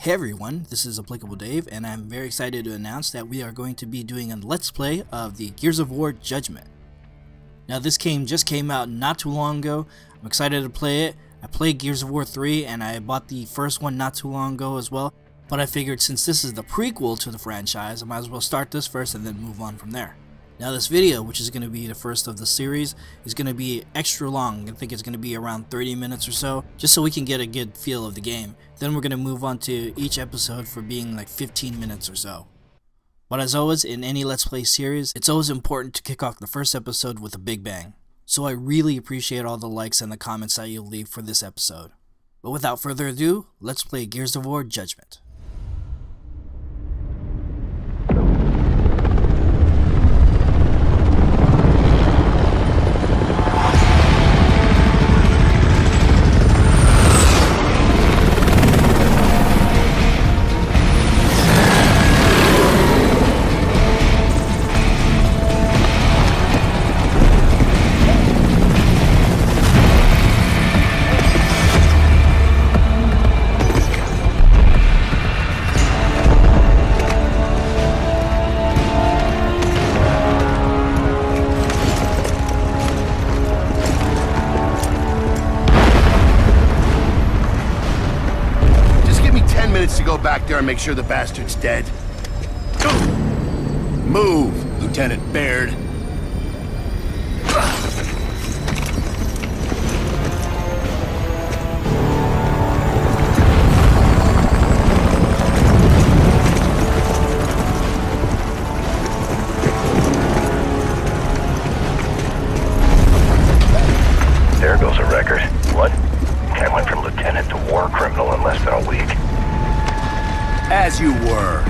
Hey everyone, this is Applicable Dave, and I'm very excited to announce that we are going to be doing a Let's Play of the Gears of War Judgment. Now this game just came out not too long ago. I'm excited to play it. I played Gears of War 3 and I bought the first one not too long ago as well, but I figured since this is the prequel to the franchise, I might as well start this first and then move on from there. Now this video, which is going to be the first of the series, is going to be extra long. I think it's going to be around 30 minutes or so, just so we can get a good feel of the game. Then we're going to move on to each episode for being like 15 minutes or so. But as always, in any Let's Play series, it's always important to kick off the first episode with a big bang. So I really appreciate all the likes and the comments that you'll leave for this episode. But without further ado, let's play Gears of War Judgment. To go back there and make sure the bastard's dead. Move, Lieutenant Baird. There goes a record. What? I went from lieutenant to war criminal in less than a week. As you were.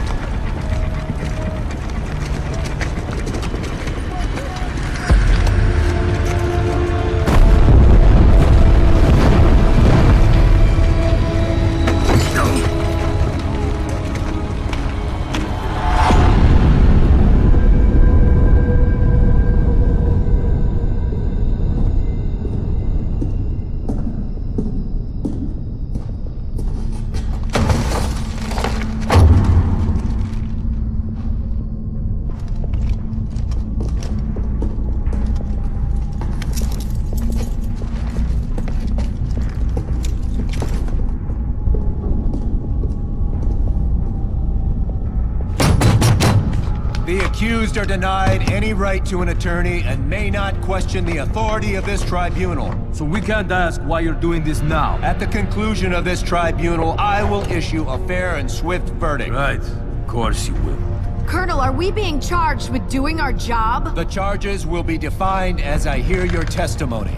The accused are denied any right to an attorney and may not question the authority of this tribunal. So we can't ask why you're doing this now. At the conclusion of this tribunal, I will issue a fair and swift verdict. Right. Of course you will. Colonel, are we being charged with doing our job? The charges will be defined as I hear your testimony.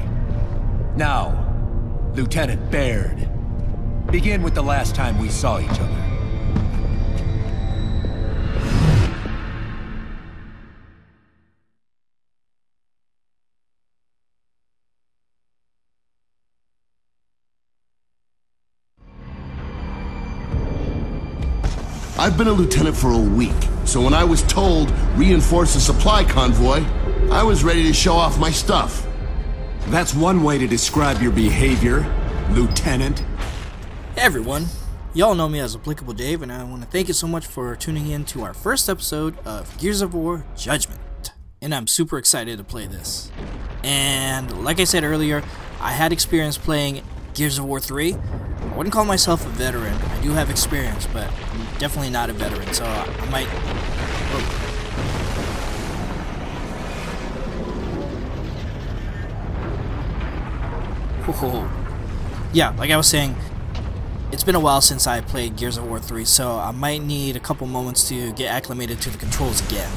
Now, Lieutenant Baird, begin with the last time we saw each other. I've been a lieutenant for a week, so when I was told reinforce a supply convoy, I was ready to show off my stuff. That's one way to describe your behavior, Lieutenant. Hey everyone, y'all know me as Applicable Dave, and I want to thank you so much for tuning in to our first episode of Gears of War Judgment. And I'm super excited to play this. And like I said earlier, I had experience playing Gears of War 3. I wouldn't call myself a veteran. I do have experience, but I'm definitely not a veteran, so I might... Whoa. Yeah, like I was saying, it's been a while since I played Gears of War 3, so I might need a couple moments to get acclimated to the controls again.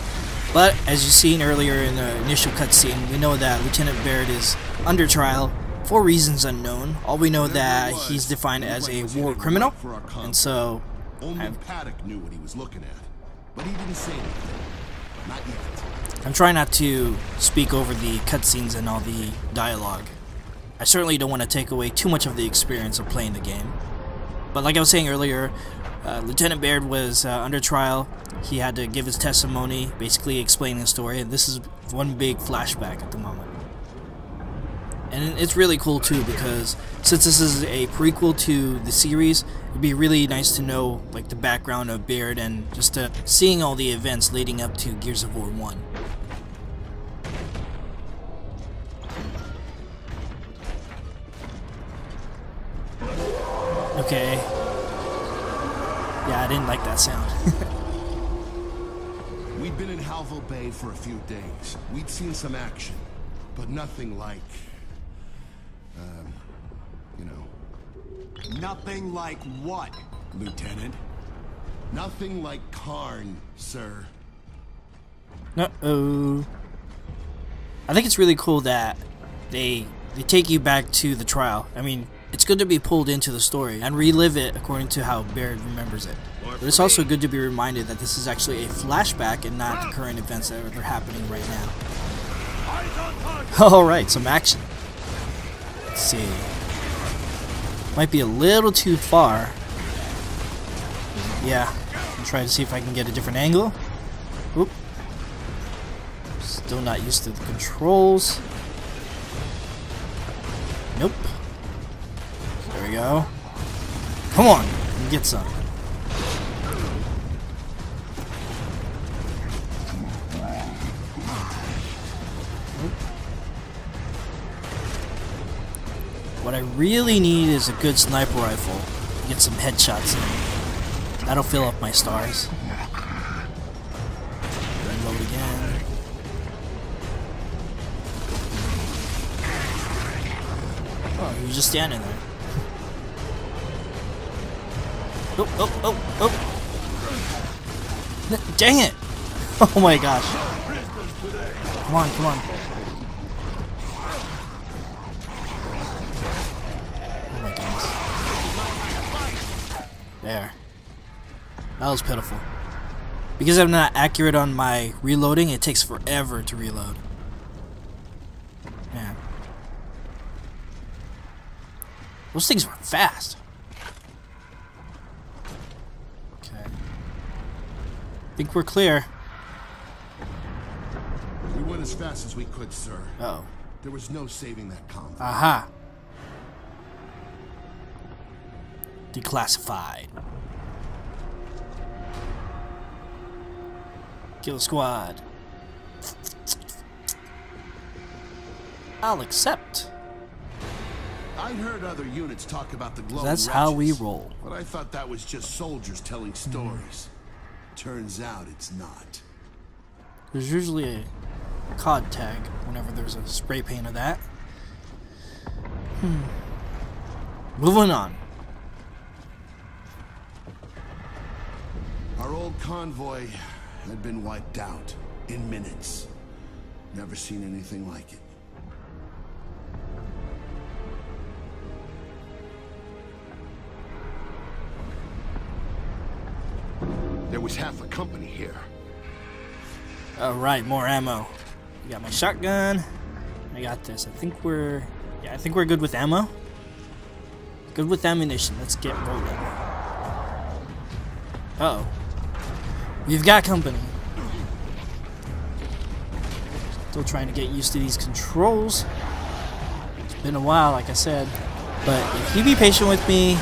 But, as you've seen earlier in the initial cutscene, we know that Lieutenant Baird is under trial for reasons unknown. All we know that he's defined as a war criminal, and so Only Paddock knew what he was looking at, but he didn't say anything. Not yet. I'm trying not to speak over the cutscenes and all the dialogue. I certainly don't want to take away too much of the experience of playing the game. But like I was saying earlier, Lieutenant Baird was under trial. He had to give his testimony, basically explaining the story, and this is one big flashback at the moment. And it's really cool too, because since this is a prequel to the series, it'd be really nice to know like the background of Baird and just seeing all the events leading up to Gears of War 1. Okay. Yeah, I didn't like that sound. We'd been in Halville Bay for a few days. We'd seen some action, but nothing like, you know. Nothing like what, Lieutenant? Nothing like Karn, sir. Uh-oh. I think it's really cool that they take you back to the trial. I mean, it's good to be pulled into the story and relive it according to how Baird remembers it. But it's also good to be reminded that this is actually a flashback and not the current events that are happening right now. Alright, some action. Let's see. Might be a little too far. Yeah, I'll try to see if I can get a different angle. Oop. Still not used to the controls. Nope. There we go. Come on, get some. What I really need is a good sniper rifle. Get some headshots in. That'll fill up my stars. Reload again. Oh, you're just standing there. Oh, oh, oh, oh! Dang it! Oh my gosh! Come on, come on! Oh my goodness! There. That was pitiful. Because I'm not accurate on my reloading, it takes forever to reload. Man. Those things were fast. Okay. I think we're clear. We went as fast as we could, sir. Uh-oh. There was no saving that convoy. Aha. Declassified. Kill squad. I'll accept. I heard other units talk about the glowing That's how we wretches, roll. but I thought that was just soldiers telling stories. Turns out it's not. There's usually a COD tag whenever there's a spray paint of that. Moving on. Our old convoy had been wiped out in minutes. Never seen anything like it. There was half a company here. Alright, more ammo. I got my shotgun. I got this. I think we're good with ammo. Good with ammunition. Let's get rolling. Uh-oh. We've got company. Still trying to get used to these controls. It's been a while, like I said. But if you be patient with me,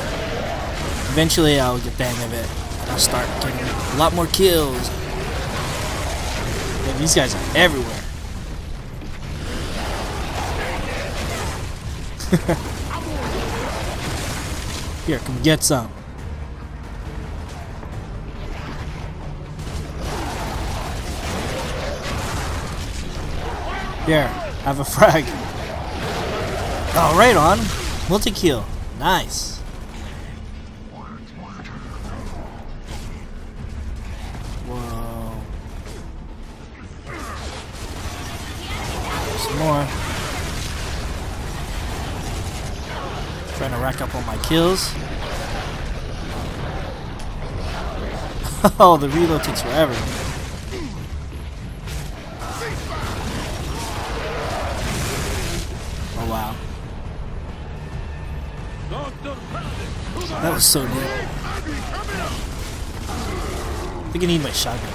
eventually I'll get the hang of it. And I'll start getting a lot more kills. Man, these guys are everywhere. Here, come get some. Here, have a frag. Oh, right on. Multi-kill. Nice. Whoa. Some more. Trying to rack up all my kills. Oh, the reload takes forever. Oh wow. That was so neat. I think I need my shotgun.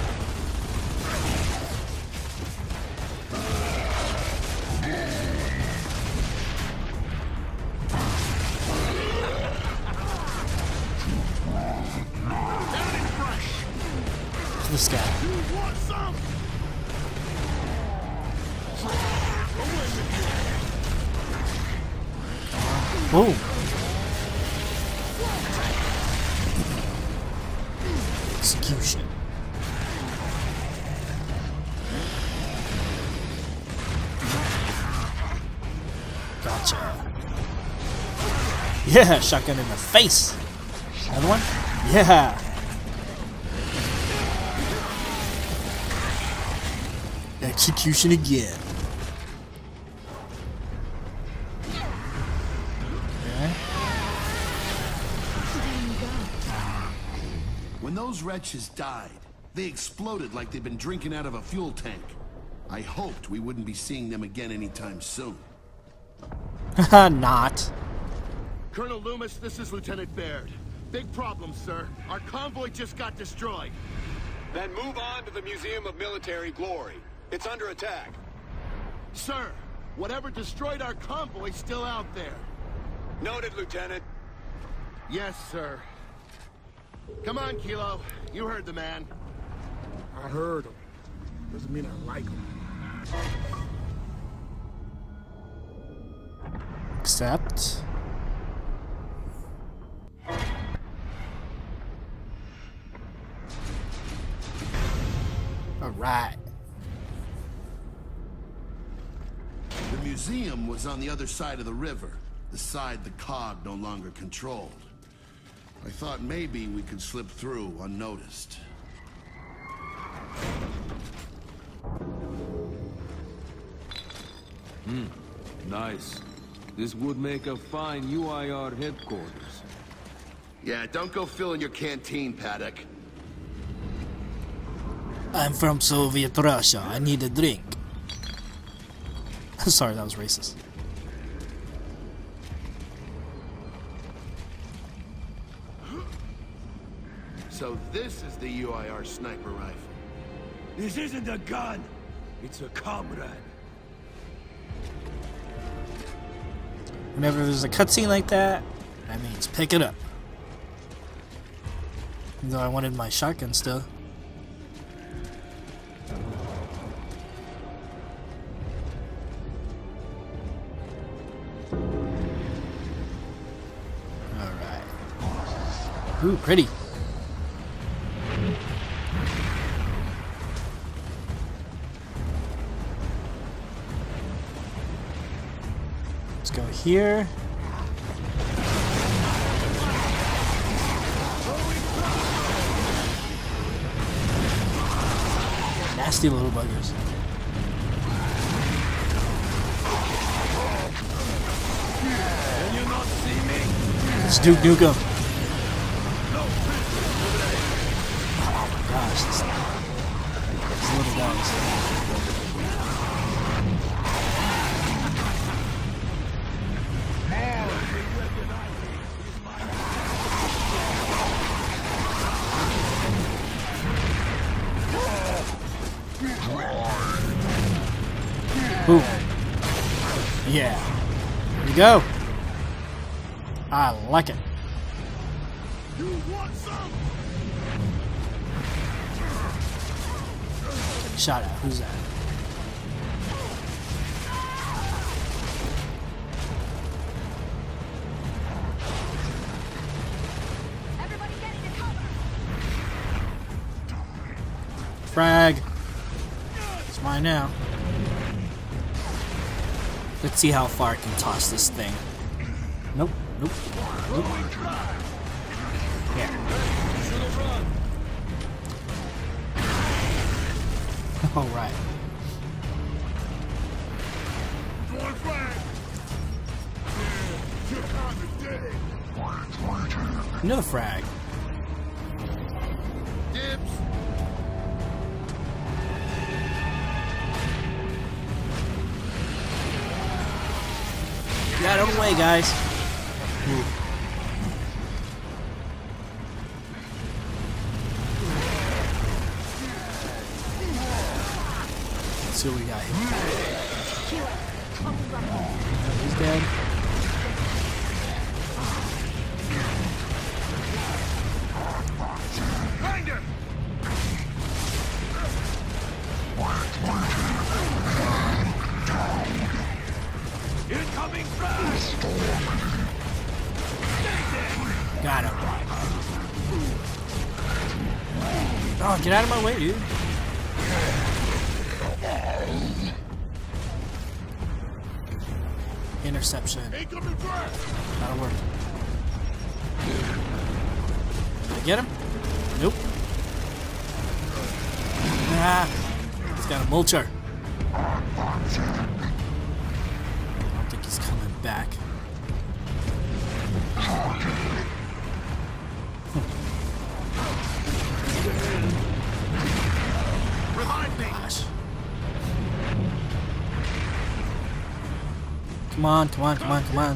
this guy. Boom. Execution. Gotcha. Yeah, shotgun in the face. Another one? Yeah. Execution again. Okay. When those wretches died, they exploded like they'd been drinking out of a fuel tank. I hoped we wouldn't be seeing them again anytime soon. Haha, not. Colonel Loomis, this is Lieutenant Baird. Big problem, sir. Our convoy just got destroyed. Then move on to the Museum of Military Glory. It's under attack. Sir, whatever destroyed our convoy's still out there. Noted, Lieutenant. Yes, sir. Come on, Kilo. You heard the man. I heard him. Doesn't mean I like him. Accept. Alright. The museum was on the other side of the river, the side the cog no longer controlled. I thought maybe we could slip through unnoticed. Nice. This would make a fine UIR headquarters. Yeah, don't go filling your canteen, Paddock. I'm from Soviet Russia. I need a drink. Sorry, that was racist. So this is the UIR sniper rifle. This isn't a gun. It's a comrade. Whenever there's a cutscene like that, that means pick it up. Even though I wanted my shotgun still. Alright. Ooh, pretty. Let's go here. Nasty little buggers. Can you not see me? Let's Duke Nukem. Oh my gosh, these little guys. Boom. Yeah. Here we go. I like it. You want some? Shot at. Who's that? Everybody get into cover. Frag. It's mine now. Let's see how far I can toss this thing. Nope. Nope. Nope. Yeah. Alright. Another frag. Dibs. Get out of the way, guys. Ooh. Let's see what we got here. He's dead. Oh, get out of my way, dude. Interception. That'll work. Did I get him? Nope. Ah, he's got a mulcher. I don't think he's coming back. Gosh. Come on, come on, come on, come on.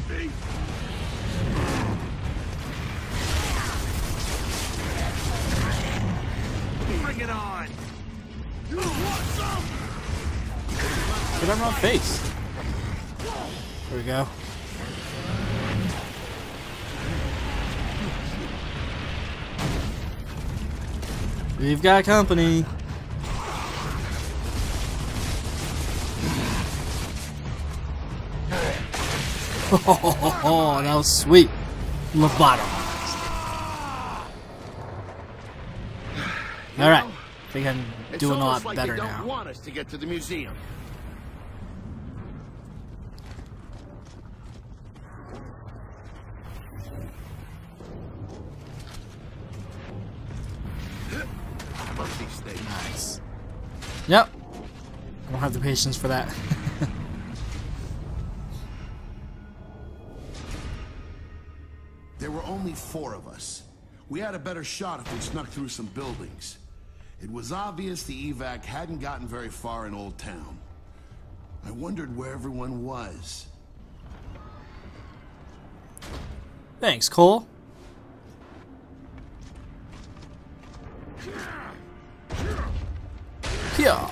Bring it on. Get on my face. There we go. We've got company. Oh, that was sweet. Lobotomy. All right, I think I'm doing a lot better now. They don't want us to get to the museum. Nice. Yep. I don't have the patience for that. There were only 4 of us. We had a better shot if we snuck through some buildings. It was obvious the evac hadn't gotten very far in Old Town. I wondered where everyone was. Thanks, Cole. Yeah.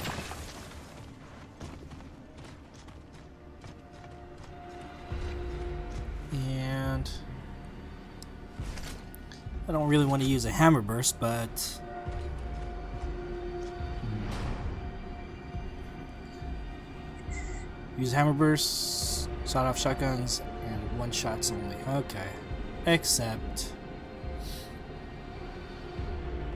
And I don't really want to use a hammer burst, but use hammer bursts, sawed-off shotguns, and one-shots only. Okay. Except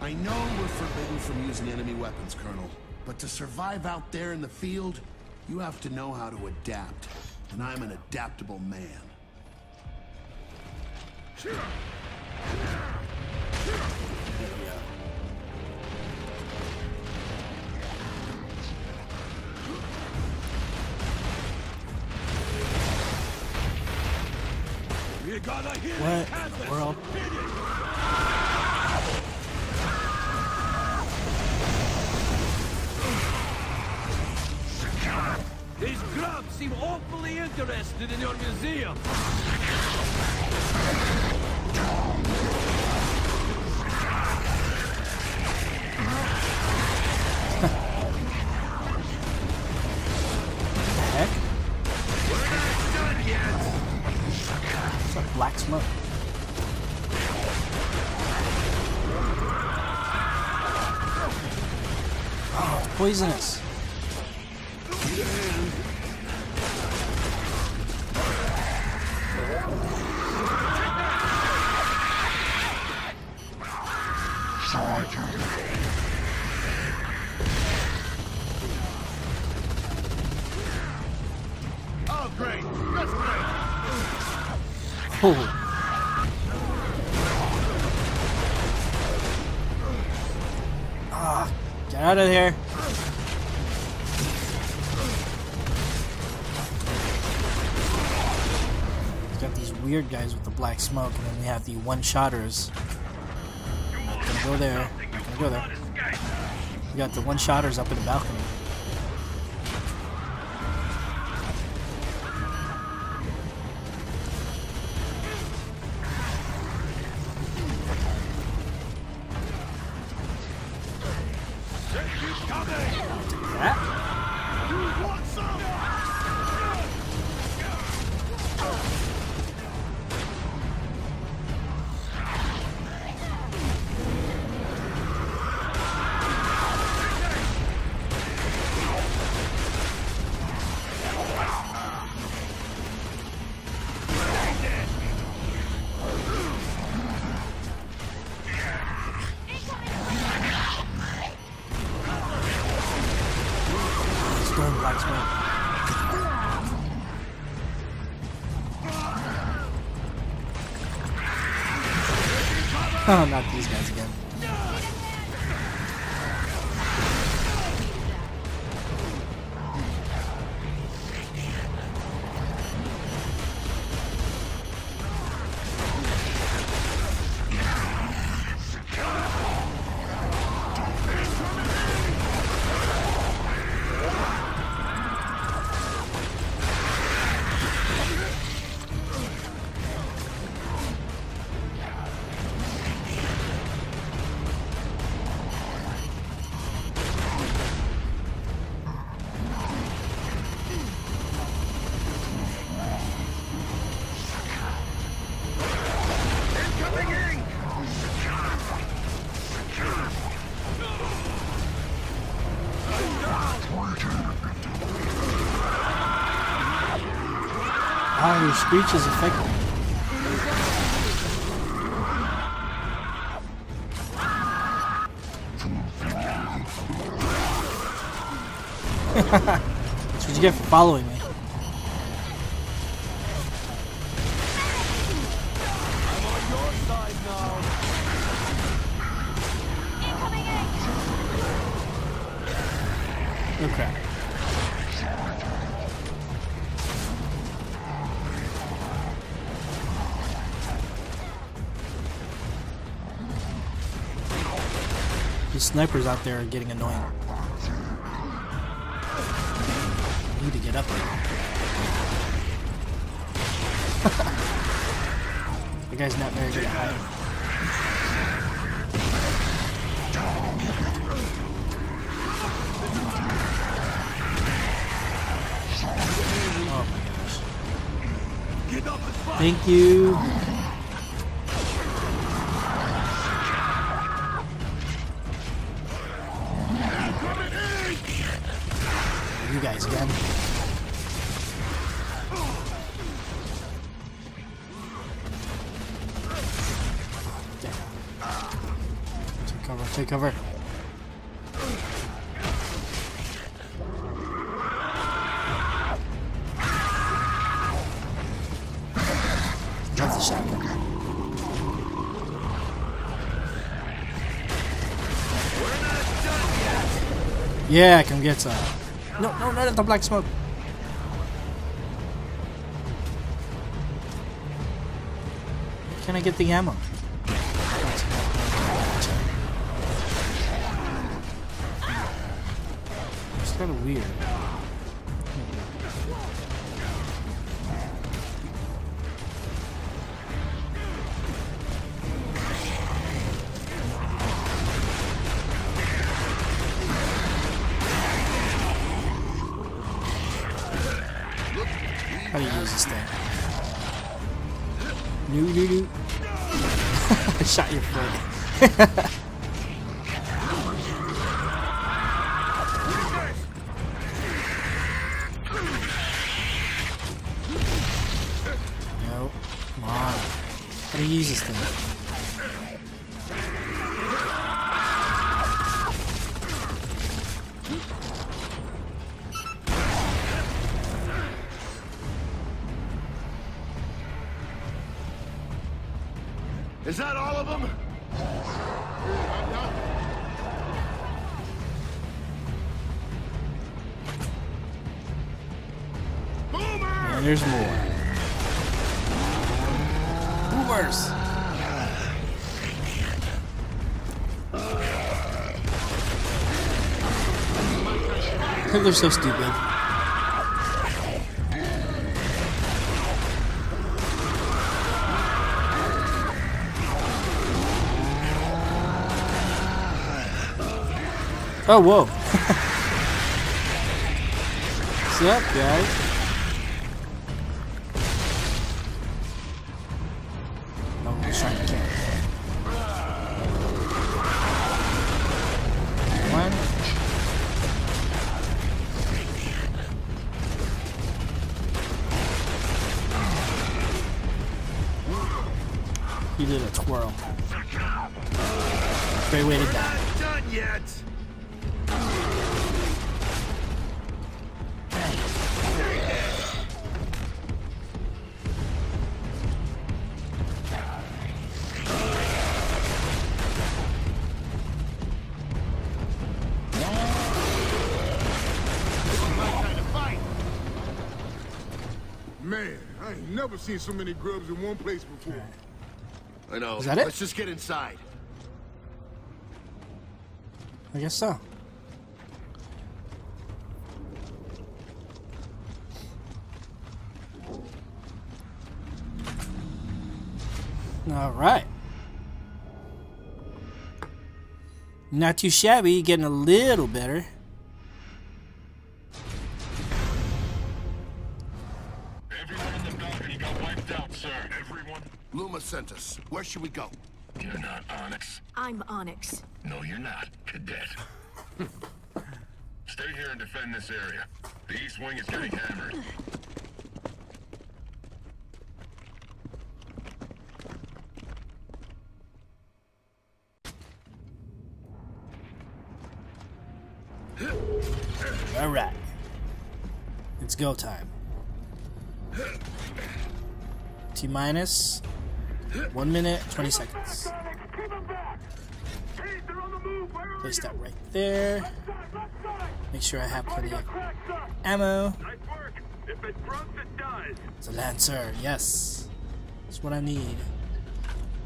I know we're forbidden from using enemy weapons, Colonel, but to survive out there in the field, you have to know how to adapt, and I'm an adaptable man. what in the world? These grubs seem awfully interested in your museum. Heck? What's that black smoke? Oh, it's poisonous. Oh, great. That's great. Oh. Ah, get out of here. He's got these weird guys with the black smoke, and then we have the one-shotters. Not gonna go there. Not gonna go there. We got the one-shotters up in the balcony. Oh, not these guys again. Oh, your screech is effective. That's what you get for following me. I'm on your side now. Okay. These snipers out there are getting annoying. I need to get up there. The guy's not very good at hiding. Oh my gosh. Thank you. You guys again. Take cover, take cover. Love the shotgun. Yeah, come get some. No, no, not the black smoke. Can I get the ammo? It's kind of weird. How do you use this thing? No. I shot your foot. No. Come on. How do you use this thing? Is that all of them? And there's more. Boomers! They're so stupid. Oh, whoa. What's up, guys? Oh, he's trying to kill. One. He did a twirl. Great way to die. Not done yet. I ain't never seen so many grubs in one place before. I know. Is that it? Let's just get inside. I guess so. All right. Not too shabby, getting a little better. Everyone in the balcony got wiped out, sir. Everyone? Luma sent us. Where should we go? You're not Onyx. I'm Onyx. No, you're not, Cadet. Stay here and defend this area. The East Wing is getting hammered. All right. It's go time. T-minus 1 minute, 20 seconds. Place that right there. Make sure I have plenty of ammo. It's a Lancer, yes. That's what I need.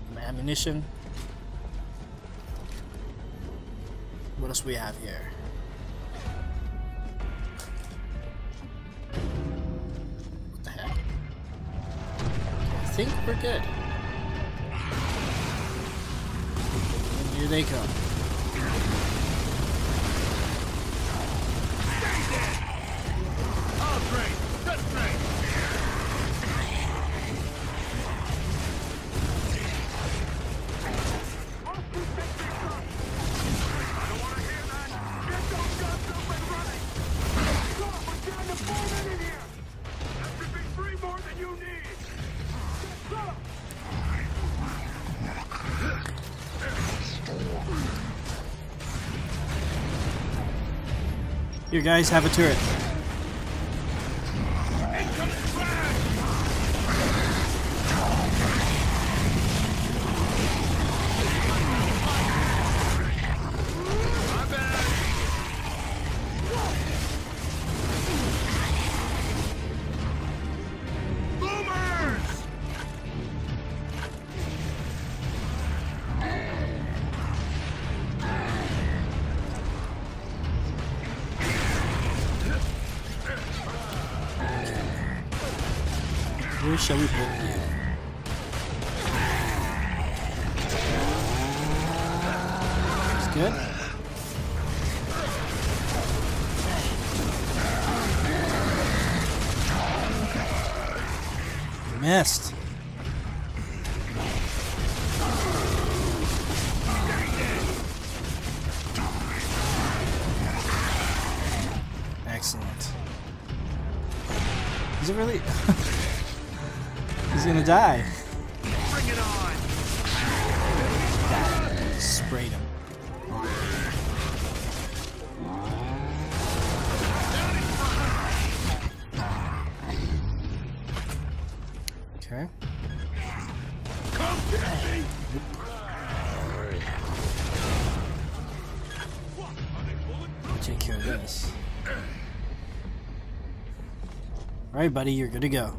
Some ammunition. What else we have here? What the heck? I think we're good. And here they come. Oh, great. That's great. You guys have a turret. Where shall we put you? That's good. Missed. Excellent. Is it really? He's gonna die. Bring it on. Sprayed him. Okay. Take care of this. Alright, buddy, you're good to go.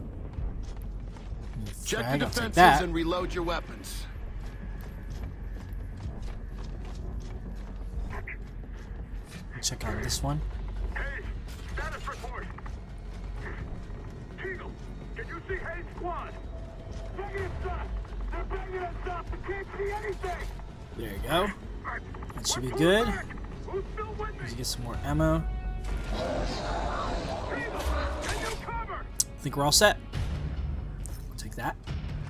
Check Frag, your I'll take defenses that. and reload your weapons. Check on this one. Hey, status report. Eagle, can you see Hayes' squad? Bring it inside. They're bringing us up. We can't see anything. There you go. That should be good. Who's still with me? Let's get some more ammo. Eagle, can you cover? I think we're all set. I'll take that.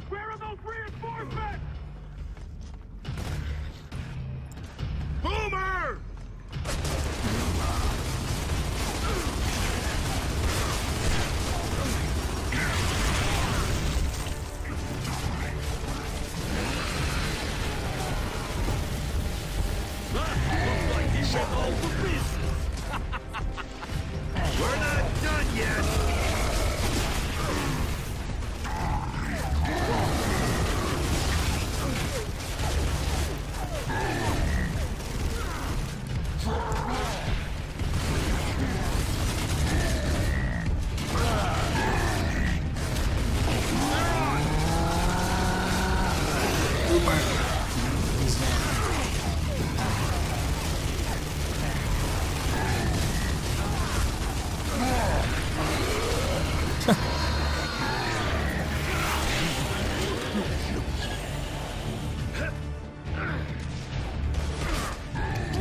Where are those reinforcements? Boomer! Looks like he went all to pieces. We're not done yet.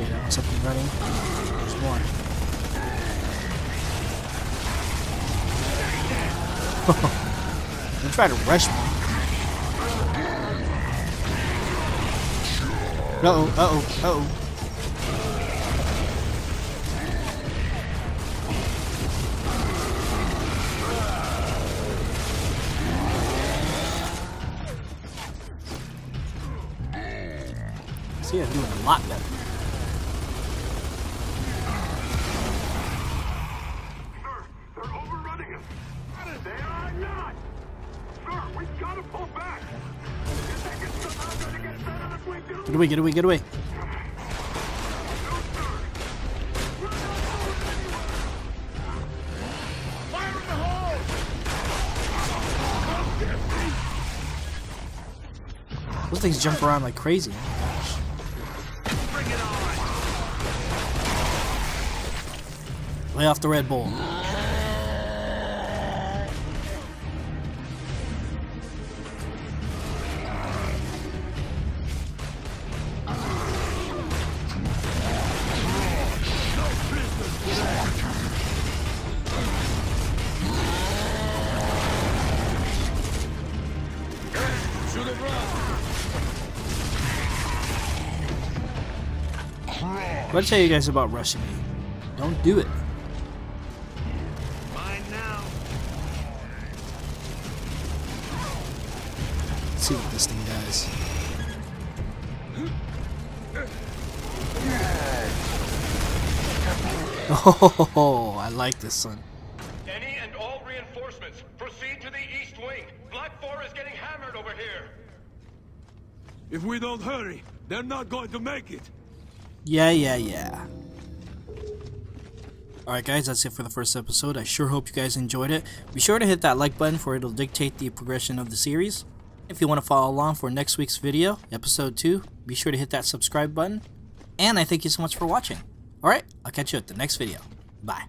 Okay, that one's up and running. There's one. Don't try to rush me. Uh-oh, uh-oh, uh-oh. See, I'm doing a lot better. Sir, they're overrunning us. They are not. Sir, we've got to pull back. You think it's somehow going to get better if we do? Get away, get away, get away. Fire in the hole! Those things jump around like crazy. Oh my gosh. Bring it on! Lay off the Red Bull. What did I tell you guys about rushing me? Don't do it. Mine now. Let's see what this thing does. Oh, I like this one. Any and all reinforcements, proceed to the east wing. Black 4 is getting hammered over here. If we don't hurry, they're not going to make it. Yeah. Alright guys, that's it for the first episode. I sure hope you guys enjoyed it. Be sure to hit that like button for it'll dictate the progression of the series. If you want to follow along for next week's video, episode 2, be sure to hit that subscribe button. And I thank you so much for watching. Alright, I'll catch you at the next video. Bye.